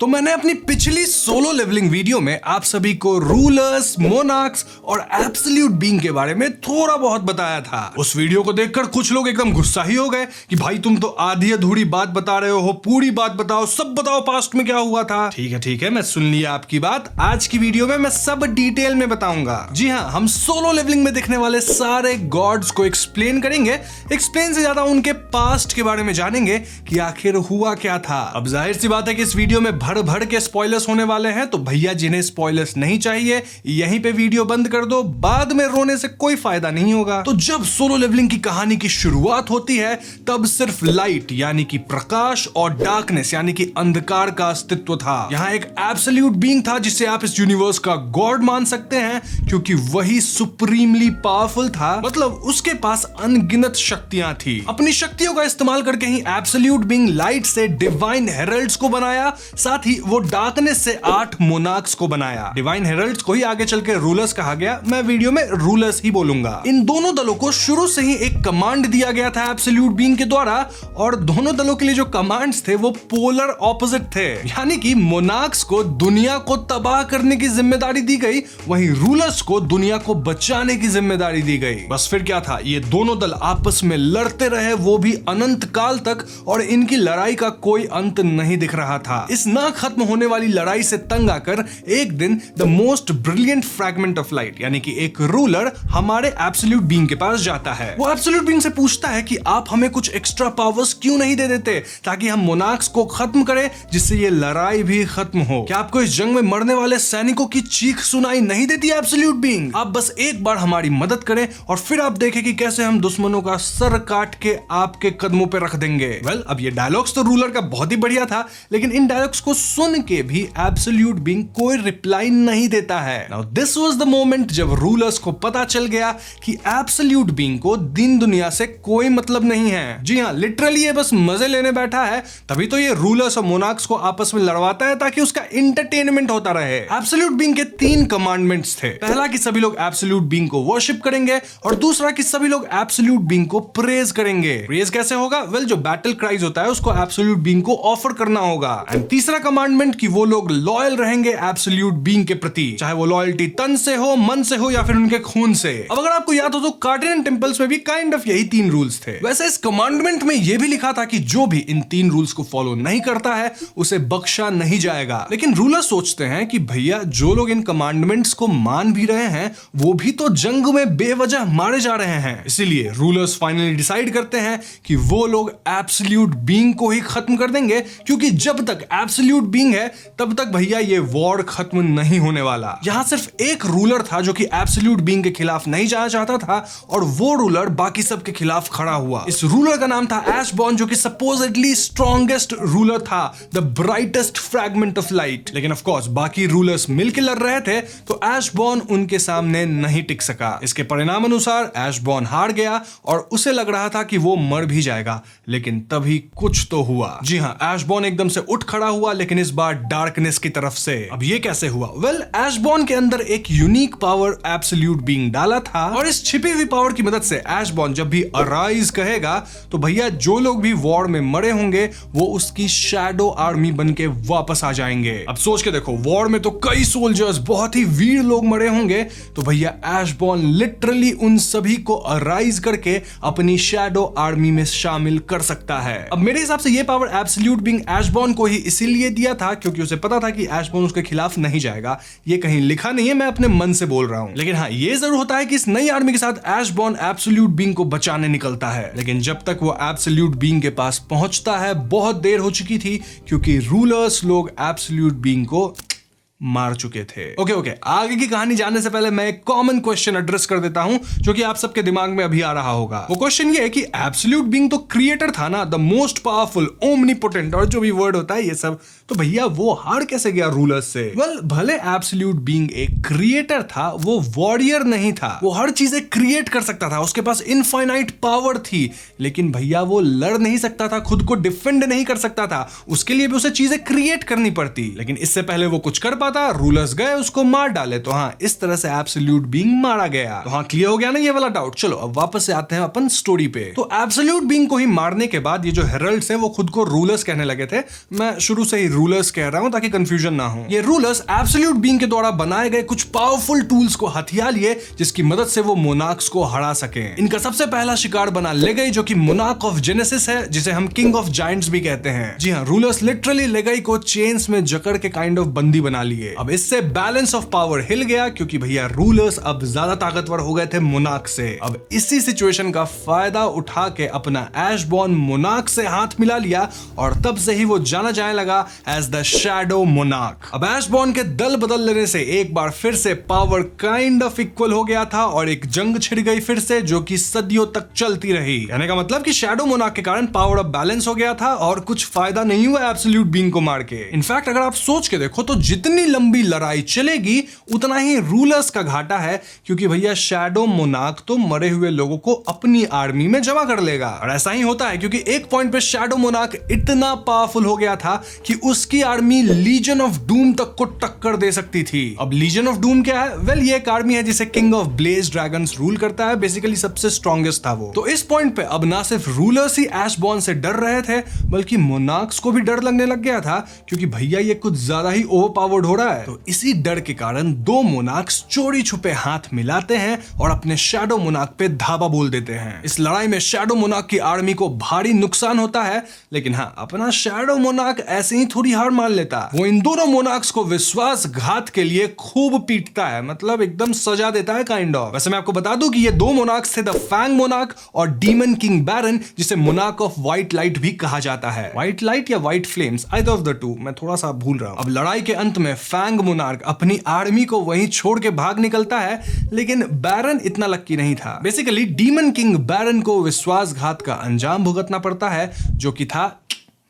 तो मैंने अपनी पिछली सोलो लेवलिंग वीडियो में आप सभी को रूलर्स, मोनार्क्स और एब्सोल्यूट बीइंग के बारे में थोड़ा बहुत बताया था। उस वीडियो को देखकर कुछ लोग एकदम गुस्सा ही हो गए कि भाई तुम तो आधी अधूरी बात बता रहे हो, पूरी बात बताओ, सब बताओ पास्ट में क्या हुआ था। ठीक है, मैं सुन लिया आपकी बात। आज की वीडियो में मैं सब डिटेल में बताऊंगा। जी हाँ, हम सोलो लेवलिंग में दिखने वाले सारे गॉड्स को एक्सप्लेन करेंगे। एक्सप्लेन से ज्यादा उनके पास्ट के बारे में जानेंगे कि आखिर हुआ क्या था। अब जाहिर सी बात है कि इस वीडियो में भर के स्पॉयलर्स होने वाले हैं, तो भैया जिन्हें स्पॉयलर्स नहीं चाहिए यहीं पे वीडियो बंद कर दो, बाद में रोने से कोई फायदा नहीं होगा। तो जब सोलो लेवलिंग की कहानी की शुरुआत होती है तब सिर्फ लाइट यानी कि प्रकाश और डार्कनेस यानी कि अंधकार का अस्तित्व था। यहाँ एक एब्सोल्यूट बीइंग था जिसे आप इस यूनिवर्स का गॉड मान सकते हैं, क्योंकि वही सुप्रीमली पावरफुल था। मतलब उसके पास अनगिनत शक्तियां थी। अपनी शक्तियों का इस्तेमाल करके ही एब्सोल्यूट बीइंग लाइट से डिवाइन हेरल्ड्स को बनाया, साथ ही वो डार्कनेस से 8 मोनार्क्स को बनाया। डिवाइन हेरल्ड्स को ही आगे चल के रूलर्स कहा गया, मैं वीडियो में रूलर्स ही बोलूंगा। इन दोनों दलों को शुरू से ही एक कमांड दिया गया था एब्सोल्यूट बीइंग के द्वारा, और दोनों दलों के लिए जो कमांड्स थे वो पोलर ऑपोजिट थे। यानी कि मोनार्क्स को दुनिया को तबाह करने की जिम्मेदारी दी गई, वहीं रूलर्स को दुनिया को बचाने की जिम्मेदारी दी गई। बस फिर क्या था, ये दोनों दल आपस में लड़ते रहे, वो भी अनंत काल तक, और इनकी लड़ाई का कोई अंत नहीं दिख रहा था। इस ना खत्म होने वाली लड़ाई से तंग आकर एक दिन the most brilliant fragment of light यानी कि एक रूलर हमारे एब्सोल्यूट बीइंग के पास जाता है। वो एब्सोल्यूट बीइंग से पूछता है कि आप हमें कुछ एक्स्ट्रा पावर्स क्यों नहीं दे देते ताकि हम मोनार्क्स को खत्म करें, जिससे ये लड़ाई भी खत्म हो। क्या आपको इस जंग में मरने वाले सैनिकों की चीख सुनाई नहीं देती एब्सोल्यूट बीइंग? आप बस एक बार हमारी मदद करें और फिर आप देखें कि कैसे हम दुश्मनों का सर काट के आपके कदमों पे रख देंगे। वेल, अब ये डायलॉग्स तो रूलर का बहुत ही बढ़िया था, लेकिन इन डायलॉग्स को सुन के भी एब्सोल्यूट बीइंग कोई रिप्लाई नहीं देता है। Now this was the moment जब रूलर्स को पता चल गया कि एब्सोल्यूट बीइंग को दिन दुनिया से कोई मतलब नहीं है। जी हाँ, लिटरली ये बस मजे लेने बैठा है, तभी तो ये रूलर्स और मोनार्क्स को आपस में लड़वाता है ताकि उसका एंटरटेनमेंट होता रहे। एब्सोल्यूट बीइंग के 3 कमांडमेंट्स थे। पहला कि सभी लोग एब्सोल्यूट बीइंग को वर्शिप करेंगे, और दूसरा कि सभी लोग एब्सोल्यूट बीइंग को प्रेज करेंगे। प्रेज कैसे होगा? वेल, जो बैटल क्राइज होता है उसको एब्सोल्यूट बीइंग को ऑफर करना होगा। एंड तीसरा कमांडमेंट कि वो लोग लॉयल रहेंगे एब्सोल्यूट बीइंग के प्रति, चाहे वो लॉयल्टी तन से हो, मन से हो, या फिर उनके खून से। अब अगर आपको याद हो तो कार्टेनियन टेंपल्स में भी काइंड ऑफ यही 3 रूल्स थे। वैसे इस कमांडमेंट में यह भी लिखा था कि जो भी इन 3 रूल्स को फॉलो नहीं करता है उसे बख्शा नहीं जाएगा। लेकिन रूलर सोचते हैं कि भैया जो लोग इन कमांडमेंट्स को मान भी रहे हैं वो भी तो जंग में बेवजह मारे जा रहे हैं। इसीलिए रूलर्स फाइनली डिसाइड करते हैं कि वो लोग एब्सोल्यूट बीइंग को ही खत्म कर देंगे, क्योंकि जब तक एब्सोल्यूट बीइंग है तब तक भैया ये वॉर खत्म नहीं होने वाला। यहां सिर्फ एक रूलर था जो कि एब्सोल्यूट बीइंग के खिलाफ नहीं जाना चाहता था, और वो रूलर बाकी सब के खिलाफ खड़ा हुआ। इस रूलर का नाम था एशबॉर्न, जो कि सपोजिटली स्ट्रॉन्गेस्ट रूलर था, the brightest fragment of light. लेकिन ऑफ कोर्स बाकी रूलर्स मिलकर लड़ रहे थे, तो एशबॉर्न उनके सामने नहीं टिक सका। इसके परिणाम अनुसार एशबॉर्न हार गया और उसे लग रहा था कि वो मर भी जाएगा, लेकिन तभी कुछ तो हुआ। जी हाँ, एशबॉर्न एकदम से उठ खड़ा हुआ, लेकिन इस बार डार्कनेस की तरफ से। अब ये कैसे हुआ? वेल, एशबॉर्न के अंदर एक यूनिक पावर एब्सोल्यूट बीइंग डाला था, और इस छिपी हुई पावर की मदद से एशबॉर्न जब भी अराइज कहेगा तो भैया जो लोग भी वॉर में मरे होंगे वो उसकी शैडो आर्मी बन के वापस आ जाएंगे। अब सोच के देखो, वॉर में तो कई सोल्जर्स, बहुत ही वीर लोग मरे होंगे, तो भैया एशबॉर्न लिटरली उन सभी को अराइज करके अपनी शैडो आर्मी में शामिल कर सकता है। अब मेरे हिसाब से ये पावर एब्सोल्यूट बीइंग एशबॉर्न को ही इसीलिए दिया था क्योंकि उसे पता था कि एशबॉर्न उसके खिलाफ नहीं जाएगा। ये कहीं लिखा नहीं है, मैं अपने मन से बोल रहा हूं। लेकिन हाँ, ये जरूर होता है कि इस नई आर्मी के साथ एशबॉर्न एब्सोल्यूट बीइंग को बचाने निकलता है, लेकिन जब तक वो एब्सोल्यूट बीइंग के पास पहुंचता है बहुत देर हो चुकी थी, क्योंकि रूलर्स लोग एब्सोल्यूट बीइंग को मार चुके थे। ओके, आगे की कहानी जानने से पहले मैं एक कॉमन क्वेश्चन एड्रेस कर देता हूं जो कि आप सबके दिमाग में अभी आ रहा होगा। वो क्वेश्चन ये है कि एब्सोल्यूट बीइंग तो क्रिएटर था ना, द मोस्ट पावरफुल, ओमनीपोटेंट, और जो भी वर्ड होता है ये सब, तो भैया वो हार कैसे गया रूलर्स से? वेल, भले एब्सोल्यूट बीइंग एक क्रिएटर था, वो वॉरियर नहीं था। वो हर चीजें क्रिएट कर सकता था, उसके पास इनफाइनाइट पावर थी, लेकिन भैया वो लड़ नहीं सकता था, खुद को डिफेंड नहीं कर सकता था, उसके लिए भी उसे चीजें क्रिएट करनी पड़ती। लेकिन इससे पहले वो कुछ कर पाता, रूलर्स गए उसको मार डाले। तो हाँ, इस तरह से एब्सोल्यूट बीइंग मारा गया। तो हाँ, क्लियर हो गया ना ये वाला डाउट। चलो अब वापस से आते हैं अपन स्टोरी पे। तो एब्सोल्यूट बीइंग को ही मारने के बाद ये जो हेरल्ड्स हैं वो खुद को रूलर्स कहने लगे थे। मैं शुरू से ही रूलर्स कह रहा हूं ताकि कंफ्यूजन ना हो। ये रूलर्स एब्सोल्यूट बीइंग के द्वारा बनाए गए कुछ पावरफुल टूल्स को हथिया लिए जिसकी मदद से वो मोनार्क्स को हरा सके। इनका सबसे पहला शिकार बना लेगाई, जो कि मोनार्क ऑफ जेनेसिस है, जिसे हम किंग ऑफ जायंट्स भी कहते हैं। जी हाँ, रूलर्स लिटरली लेगाई को चेन्स में जकड़ के काइंड ऑफ बंदी बना लिए। अब इससे बैलेंस ऑफ पावर हिल गया क्योंकि भैया रूलर्स अब ज्यादा ताकतवर हो गए थे मोनार्क से। अब इसी सिचुएशन का फायदा उठा के अपना ऐशबॉर्न मोनार्क से हाथ मिला लिया और तब से ही वो जाना जाने लगा एज द शैडो मोनार्क। अब ऐशबॉर्न के दल बदल लेने से एक बार फिर से पावर काइंड ऑफ इक्वल हो गया था और एक जंग छिड़ गई फिर से, जो कि सदियों तक चलती रही। कहने का मतलब कि शैडो मोनार्क के कारण पावर अब बैलेंस हो गया था और कुछ फायदा नहीं हुआ एब्सोल्यूट बीइंग को मार के। इनफैक्ट अगर आप सोच के देखो तो जितनी लंबी लड़ाई चलेगी उतना ही रूलर्स का घाटा है, क्योंकि भैया शैडो मोनार्क तो मरे हुए लोगों को अपनी आर्मी में जमा कर लेगा। और ऐसा ही होता है क्योंकि एक पॉइंट पे शैडो मोनार्क इतना पावरफुल हो गया था कि उसकी आर्मी लीजन ऑफ डूम तक को टक्कर दे सकती थी। अब लीजन ऑफ डूम क्या है? वेल, ये एक आर्मी है जिसे king of blaze dragons rule करता है। बेसिकली सबसे स्ट्रॉन्गेस्ट था वो। तो इस पॉइंट पे अब ना सिर्फ रूलर्स ही ऐशबॉर्न से डर रहे थे, बल्कि मोनार्क्स को भी डर लगने लग गया था, क्योंकि भैया ये कुछ ज्यादा ही ओवरपावर्ड हो रहा है। तो इसी डर के कारण दो मोनार्क्स चोरी छुपे हाथ मिलाते हैं और अपने शैडो मोनार्क पे धावा बोल देते हैं। इस लड़ाई में शैडो मोनार्क की आर्मी को भारी नुकसान होता है, लेकिन हाँ, अपना शैडो मोनार्क ऐसे ही थोड़ी हार मान लेता। वो इन दोनों मोनार्क्स को विश्वासघात के लिए खूब पीटता है, मतलब एकदम सजा देता है काइंड ऑफ। वैसे मैं आपको बता दूं कि ये दो मोनार्क्स थे, द फैंग मोनार्क और डीमन किंग बैरन, जिसे मोनार्क ऑफ व्हाइट लाइट भी कहा जाता है। व्हाइट लाइट या white flames, either of the two, मैं थोड़ा सा भूल रहा हूं। अब लड़ाई के अंत में फैंग मोनार्क अपनी आर्मी को वहीं छोड़ के भाग निकलता है, लेकिन बैरन इतना लक्की नहीं था। बेसिकली डीमन किंग बैरन को विश्वासघात का अंजाम भुगतना पड़ता है, जो कि था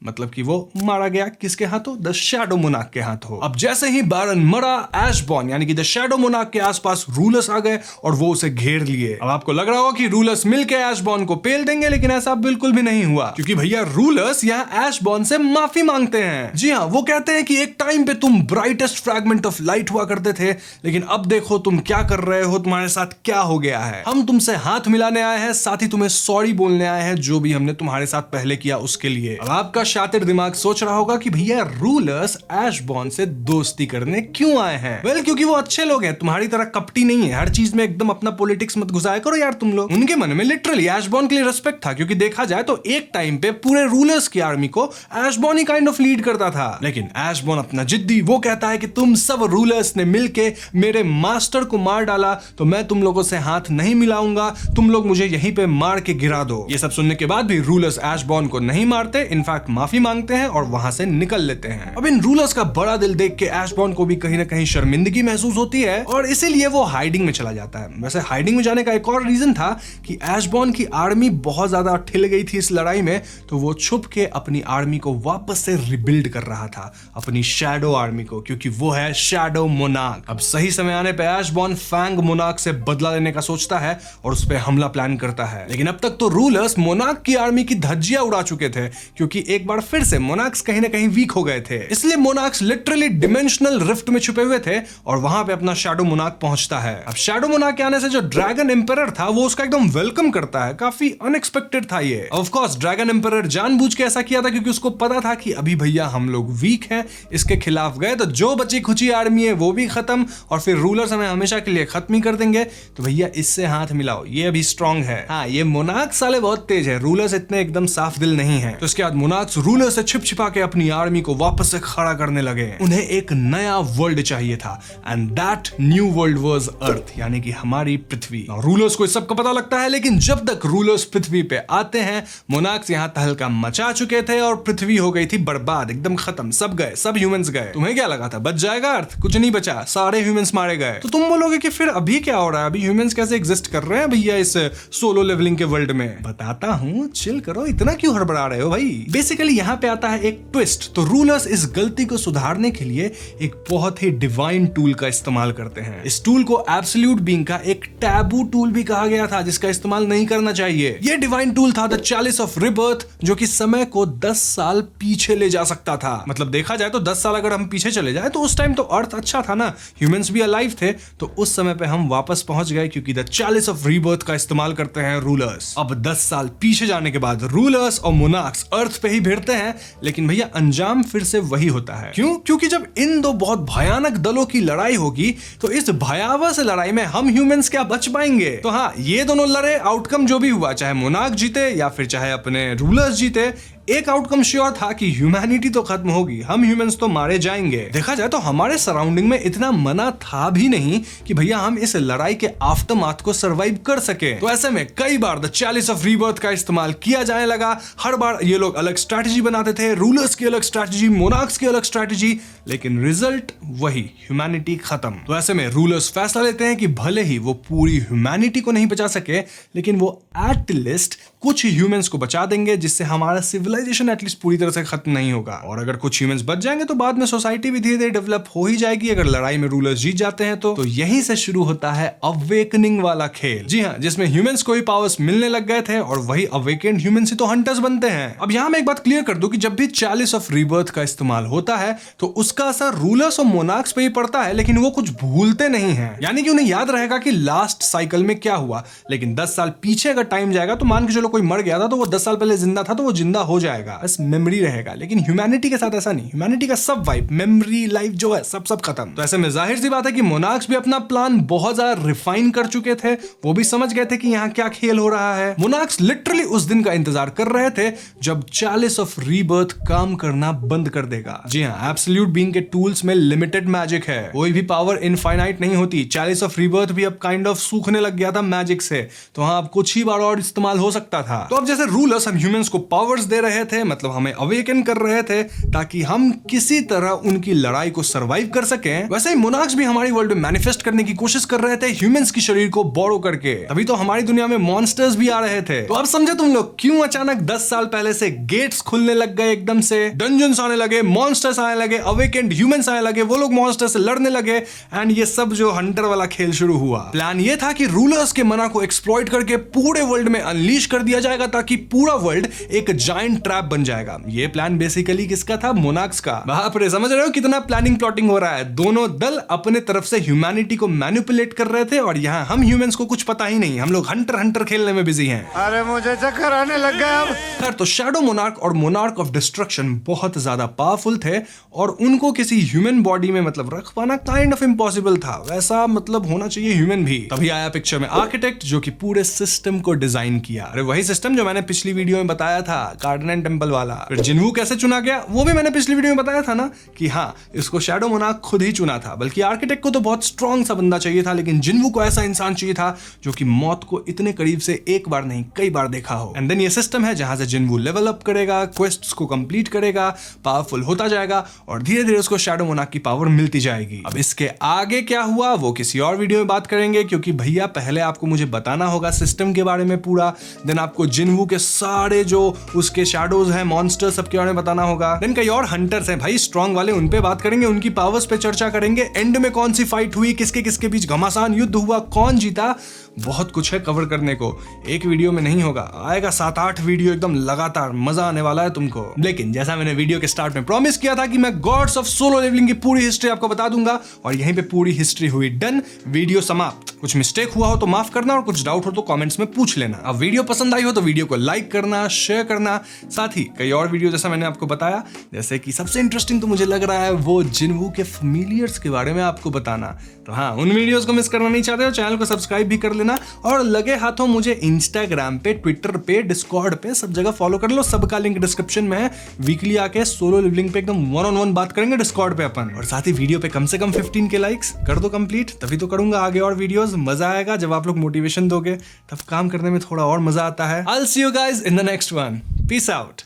मतलब कि वो मारा गया किसके हाथों? द शैडो मोनार्क के हाथों। अब जैसे ही बैरन मरा, ऐशबॉर्न यानी कि द शैडो मोनार्क के आसपास रूलर्स आ गए और वो उसे घेर लिए। अब आपको लग रहा होगा कि रूलर्स मिलके ऐशबॉर्न को पेल देंगे, लेकिन ऐसा बिल्कुल भी नहीं हुआ, क्योंकि भैया रूलर्स यहाँ ऐशबॉर्न से माफी मांगते हैं। जी हाँ, वो कहते हैं कि एक टाइम पे तुम ब्राइटेस्ट फ्रैगमेंट ऑफ लाइट हुआ करते थे, लेकिन अब देखो तुम क्या कर रहे हो, तुम्हारे साथ क्या हो गया है। हम तुमसे हाथ मिलाने आए हैं, साथ ही तुम्हें सॉरी बोलने आए हैं जो भी हमने तुम्हारे साथ पहले किया उसके लिए। अब आपका शातिर दिमाग सोच रहा होगा कि भैया रूलर्स ऐशबॉर्न से दोस्ती करने क्यों आए हैं? वेल, क्योंकि वो अच्छे लोग हैं, तुम्हारी तरह कपटी नहीं है। हर चीज में एकदम अपना पॉलिटिक्स मत घुसाया करो यार तुम लोग। उनके मन में लिटरली ऐशबॉर्न के लिए रिस्पेक्ट था, क्योंकि देखा जाए तो एक टाइम पे पूरे रूलर्स की आर्मी को ऐशबॉर्न ही काइंड ऑफ लीड करता था। लेकिन ऐशबॉर्न अपना जिद्दी, वो कहता है कि तुम सब रूलर्स ने मिलके मेरे मास्टर को मार डाला, तो मैं तुम लोगों से हाथ नहीं मिलाऊंगा, तुम लोग मुझे यहीं पे मार के गिरा दो। ये सब सुनने के बाद भी रूलर्स ऐशबॉर्न को नहीं मारते, इनफैक्ट माफी मांगते हैं और वहां से निकल लेते हैं। अब इन रूलर्स का बड़ा दिल देख के ऐशबॉर्न को भी कहीं ना कहीं शर्मिंदगी महसूस होती है और इसीलिए वो हाइडिंग में चला जाता है। वैसे हाइडिंग में जाने का एक और रीजन था कि ऐशबॉर्न की आर्मी बहुत ज्यादा ठिल गई थी इस लड़ाई में, तो वो छुप के अपनी आर्मी को वापस से रिबिल्ड कर रहा था, अपनी शैडो आर्मी को, क्योंकि वो है शैडो मोनार्क। अब सही समय आने पे ऐशबॉर्न फैंग मोनार्क से बदला लेने का सोचता है और उस पर हमला प्लान करता है। लेकिन अब तक तो रूलर्स मोनार्क की आर्मी की धज्जियां उड़ा चुके थे, क्योंकि एक बार फिर से मोनार्क्स कहीं ना कहीं वीक हो गए थे। इसलिए मोनार्क्स लिटरली डिमेंशनल रिफ्ट में छुपे हुए थे और वहां पे अपना शैडो मोनार्क पहुंचता है। अब शैडो मोनार्क के आने से जो ड्रैगन एम्परर था वो उसका एकदम वेलकम करता है। काफी अनएक्सपेक्टेड था ये। ऑफ कोर्स ड्रैगन एम्परर जानबूझ के ऐसा किया था क्योंकि उसको पता था कि अभी भैया हम लोग वीक हैं, इसके खिलाफ गए तो जो बची खुची आर्मी है वो भी खत्म और फिर रूलर्स हमें हमेशा के लिए खत्म ही कर देंगे, तो भैया इससे हाथ मिलाओ, ये अभी स्ट्रांग है। हाँ, ये मोनार्क साले बहुत तेज है, रूलर्स इतने एकदम साफ दिल नहीं है। तो इसके बाद मोनार्क्स रूलर से छिप छिपा के अपनी आर्मी को वापस से खड़ा करने लगे। उन्हें एक नया वर्ल्ड चाहिए था and that new world was earth, यानी कि हमारी पृथ्वी। रूलर्स को इस सब का पता लगता है, लेकिन जब तक रूलर्स पृथ्वी पे आते हैं मोनार्क्स यहाँ तहलका मचा चुके थे और पृथ्वी हो गई थी बर्बाद, एकदम खत्म, सब गए, सब ह्यूमंस गए। तुम्हें क्या लगा था बच जाएगा अर्थ? कुछ नहीं बचा, सारे ह्यूमंस मारे गए। तो तुम बोलोगे कि फिर अभी क्या हो रहा है, अभी ह्यूमंस कैसे एग्जिस्ट कर रहे हैं भैया इस सोलो लेवलिंग के वर्ल्ड में? बताता हूँ, चिल करो, इतना क्यों हड़बड़ा रहे हो भाई। बेसिकली बेसिकली यहाँ पे आता है एक ट्विस्ट। तो रूलर्स इस गलती को सुधारने के लिए एक बहुत ही डिवाइन टूल का इस्तेमाल करते हैं। इस टूल को एब्सोल्यूट बीइंग का एक टैबू टूल भी कहा गया था, जिसका इस्तेमाल नहीं करना चाहिए। ये डिवाइन टूल था द चैलिस ऑफ रिबर्थ, जो कि समय को 10 साल पीछे ले जा सकता था। मतलब देखा जाए तो 10 साल अगर हम पीछे चले जाए तो उस टाइम तो अर्थ अच्छा था ना, ह्यूमंस भी अलाइव थे, तो उस समय पे हम वापस पहुंच गए, क्योंकि द चैलिस ऑफ रीबर्थ का इस्तेमाल करते हैं रूलर्स। अब 10 साल पीछे जाने के बाद रूलर्स और मोनार्क्स अर्थ पे ही भिड़ते हैं, लेकिन भैया अंजाम फिर से वही होता है। क्यों? क्योंकि जब इन दो बहुत भयानक दलों की लड़ाई होगी तो इस भयावह से लड़ाई में हम ह्यूमंस क्या बच पाएंगे? तो हाँ, ये दोनों लड़े, आउटकम जो भी हुआ, चाहे मोनार्क जीते या फिर चाहे अपने रूलर्स जीते, एक आउटकम श्योर था कि ह्यूमैनिटी तो खत्म होगी, हम ह्यूमंस तो मारे जाएंगे। देखा जाए तो हमारे सराउंडिंग में इतना मना था भी नहीं कि भैया हम इस लड़ाई के आफ्टरमाथ को सरवाइव कर सके। तो ऐसे में कई बार द चैलिस ऑफ रीबर्थ का इस्तेमाल किया जाने लगा। हर बार ये लोग अलग स्ट्रैटेजी बनाते थे, रूलर्स की अलग स्ट्रैटेजी, मोनार्क्स की अलग स्ट्रैटेजी, लेकिन रिजल्ट वही, ह्यूमैनिटी खत्म। तो ऐसे में रूलर्स फैसला लेते हैं कि भले ही वो पूरी ह्यूमैनिटी को नहीं बचा सके, लेकिन वो एट लिस्ट कुछ ह्यूमंस को बचा देंगे, जिससे हमारा सिविलाइजेशन एटलीस्ट पूरी तरह से खत्म नहीं होगा। और अगर कुछ ह्यूमंस बच जाएंगे तो बाद में सोसाइटी भी धीरे धीरे डेवलप हो ही जाएगी, अगर लड़ाई में रूलर्स जीत जाते हैं तो यहीं से शुरू होता है अवेकनिंग वाला खेल। जी हाँ, जिसमें ह्यूमंस को भी पावर्स मिलने लग गए थे, और वही अवेकेंड ह्यूमंस ही तो हंटर्स बनते हैं। अब यहाँ मैं एक बात क्लियर कर दूं कि जब भी चैलिस ऑफ रीबर्थ का इस्तेमाल होता है तो उसका असर रूलर्स और मोनार्क्स पे ही पड़ता है, लेकिन वो कुछ भूलते नहीं है। यानी कि उन्हें याद रहेगा कि लास्ट साइकिल में क्या हुआ, लेकिन 10 साल पीछे अगर टाइम जाएगा तो मान के चलो कोई मर गया था तो वो 10 साल पहले जिंदा था तो वो जिंदा हो जाएगा, बस मेमोरी रहेगा। लेकिन ह्यूमैनिटी के साथ ऐसा नहीं, ह्यूमैनिटी का सब वाइब, मेमोरी, लाइफ जो है सब खत्म। तो ऐसे में जाहिर सी बात है कि मोनार्क्स भी अपना प्लान बहुत ज्यादा रिफाइन कर चुके थे, वो भी समझ गए थे कि यहाँ क्या खेल हो रहा है। मोनार्क्स लिटरली उस दिन का इंतजार कर रहे थे जब चैलिस ऑफ रीबर्थ काम करना बंद कर देगा। जी हाँ, एब्सोल्यूट बीइंग के टूल्स में लिमिटेड मैजिक है, कोई भी पावर इनफाइनाइट नहीं होती। चैलिस ऑफ रीबर्थ भी अब काइंड ऑफ सूखने लग गया था मैजिक से, तो हाँ अब कुछ ही बार और इस्तेमाल हो सकता था। तो अब जैसे रूलर्स हम ह्यूमंस को पावर्स दे रहे थे, मतलब हमें अवेकन कर रहे थे ताकि हम किसी तरह उनकी लड़ाई को सरवाइव कर सकें, वैसे ही मोनार्क्स भी हमारी वर्ल्ड में मैनिफेस्ट करने की कोशिश कर रहे थे ह्यूमंस की शरीर को बोरो करके। तभी तो हमारी दुनिया में मॉन्स्टर्स भी आ रहे थे। तो अब समझे तुम लोग क्यों अचानक 10 साल पहले से गेट्स खुलने लग गए, एकदम से डंजन्स आने लगे, मॉन्स्टर्स आने लगे, अवेकेंड ह्यूमंस आने लगे, वो लोग मॉन्स्टर से लड़ने लगे, एंड ये सब जो हंटर वाला खेल शुरू हुआ। प्लान ये था कि रूलर्स के मना को एक्सप्लॉइट करके पूरे वर्ल्ड में अनलीश कर दिया जाएगा, ताकि पूरा वर्ल्ड एक जायंट ट्रैप बन जाएगा। ये प्लान बेसिकली किसका था? मोनार्क्स का। बाप रे, समझ रहे हो कितना प्लानिंग प्लॉटिंग हो रहा है। दोनों दल अपने तरफ से ह्यूमैनिटी को मैनिपुलेट कर रहे थे, और यहाँ हम ह्यूमंस को कुछ पता ही नहीं, हम लोग हंटर खेलने में बिजी हैं। अरे मुझे चक्कर आने लग गया अब। खैर, तो शैडो मोनार्क और मोनार्क ऑफ डिस्ट्रक्शन बहुत ज्यादा पावरफुल थे, और उनको किसी ह्यूमन बॉडी में मतलब रख पाना काइंड ऑफ इम्पॉसिबल था। वैसा मतलब होना चाहिए ह्यूमन भी। तभी आया पिक्चर में आर्किटेक्ट, जो कि पूरे सिस्टम को डिजाइन किया। अरे वही सिस्टम जो मैंने पिछली वीडियो में बताया था, कार्डनन टेंपल वाला। फिर जिन्वू कैसे चुना गया वो भी मैंने पिछली वीडियो में बताया था ना, कि हाँ इसको शैडो मोनार्क खुद ही चुना था। बल्कि आर्किटेक्ट को तो बहुत स्ट्रॉन्ग सा बंदा चाहिए था, लेकिन जिन्वू को ऐसा इंसान चाहिए था जो कि मौत को इतने करीब से एक बार नहीं कई बार देखा हो। एंड देन ये सिस्टम है जहां से जिन्वू लेवल अप करेगा, क्वेस्ट्स को कंप्लीट करेगा, पावरफुल होता जाएगा, और धीरे धीरे उसको शैडो मोनार्क की पावर मिलती जाएगी। अब इसके आगे क्या हुआ वो किसी और वीडियो में बात करेंगे, क्योंकि भैया पहले आपको मुझे बताना होगा सिस्टम के बारे में पूरा, देन आपको जिन्वू के सारे जो उसके शैडोज हैं, मॉन्स्टर, सबके बारे में बताना होगा। देन कई और हंटर्स हैं भाई स्ट्रॉन्ग वाले, उन पे बात करेंगे, उनकी पावर्स पे चर्चा करेंगे, एंड में कौन सी फाइट हुई, किसके किसके बीच घमासान युद्ध हुआ, कौन जीता, बहुत कुछ है कवर करने को। एक वीडियो में नहीं होगा, आएगा 7-8 वीडियो एकदम लगातार, मजा आने वाला है तुमको। लेकिन जैसा मैंने वीडियो के स्टार्ट में प्रॉमिस किया था कि मैं गॉड्स ऑफ सोलो लेवलिंग की पूरी हिस्ट्री आपको बता दूंगा, और यहीं पे पूरी हिस्ट्री हुई डन, वीडियो समाप्त। कुछ मिस्टेक हुआ हो तो माफ करना, और कुछ डाउट हो तो कमेंट्स में पूछ लेना। अब वीडियो पसंद आई हो तो वीडियो को लाइक करना, शेयर करना, साथ ही कई और वीडियो जैसा मैंने आपको बताया, जैसे कि सबसे इंटरेस्टिंग तो मुझे लग रहा है वो जिन्वू के फैमिलियर्स के बारे में आपको बताना। तो हाँ, उन वीडियोस को मिस करना नहीं चाहते हो, चैनल को सब्सक्राइब भी कर लेना, और लगे हाथों मुझे इंस्टाग्राम पे, ट्विटर पे, डिस्कॉर्ड पे, सब जगह फॉलो कर लो, सबका लिंक डिस्क्रिप्शन में है। वीकली आके सोलो लेवलिंग पे एकदम 1-on-1 बात करेंगे डिस्कॉर्ड पे अपन, और साथ ही वीडियो पे कम से कम 15 के लाइक्स कर दो कंप्लीट, तभी तो करूंगा आगे और वीडियोस। मजा आएगा जब आप लोग मोटिवेशन दोगे, तब काम करने में थोड़ा और मजा आता है। I'll see you guys in the next one. Peace out.